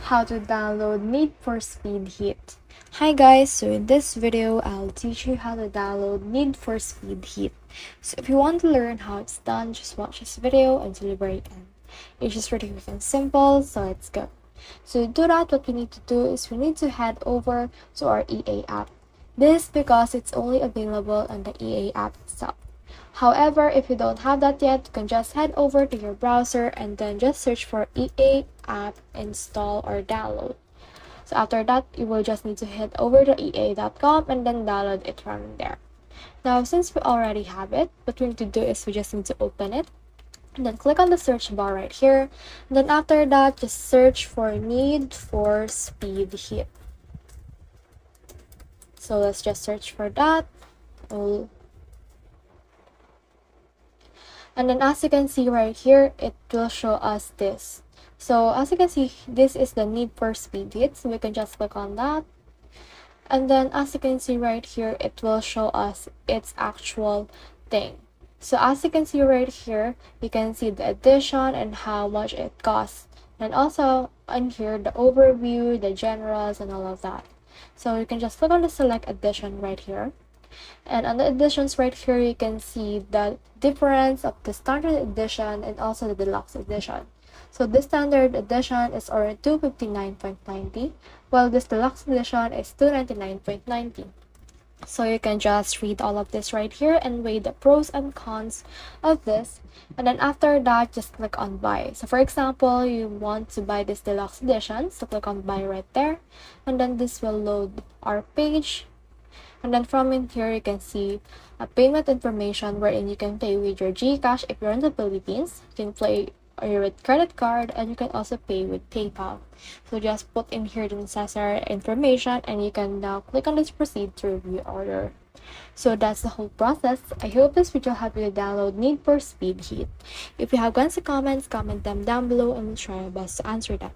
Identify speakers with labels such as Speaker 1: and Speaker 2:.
Speaker 1: how to download Need for Speed Heat. Hi guys, so in this video, I'll teach you how to download Need for Speed Heat. So if you want to learn how it's done, just watch this video until the very end. It's just pretty quick and simple, so let's go. So to do that, what we need to do is we need to head over to our EA app. This because it's only available on the EA app itself. However, if you don't have that yet, you can just head over to your browser and then just search for EA app install or download. So after that, you will just need to head over to ea.com and then download it from there. Now, since we already have it, what we need to do is we just need to open it and then click on the search bar right here. And then after that, just search for Need for Speed Heat. So let's just search for that. And then as you can see right here, it will show us this. So as you can see, this is the Need for Speed Heat. So we can just click on that. And then as you can see right here, it will show us its actual thing. So as you can see right here, you can see the edition and how much it costs. And also in here, the overview, the generals, and all of that. So you can just click on the select edition right here. And on the editions right here, you can see the difference of the standard edition and also the deluxe edition. So this standard edition is around $259.90, while this deluxe edition is $299.90. So you can just read all of this right here and weigh the pros and cons of this. And then after that, just click on buy. So for example, you want to buy this deluxe edition, so click on buy right there. And then this will load our page. And then from in here, you can see a payment information wherein you can pay with your GCash if you're in the Philippines. You can pay with credit card, and you can also pay with PayPal. So just put in here the necessary information and you can now click on this proceed to review order. So that's the whole process. I hope this video helped you to download Need for Speed Heat. If you have questions or comments, comment them down below and we'll try our best to answer them.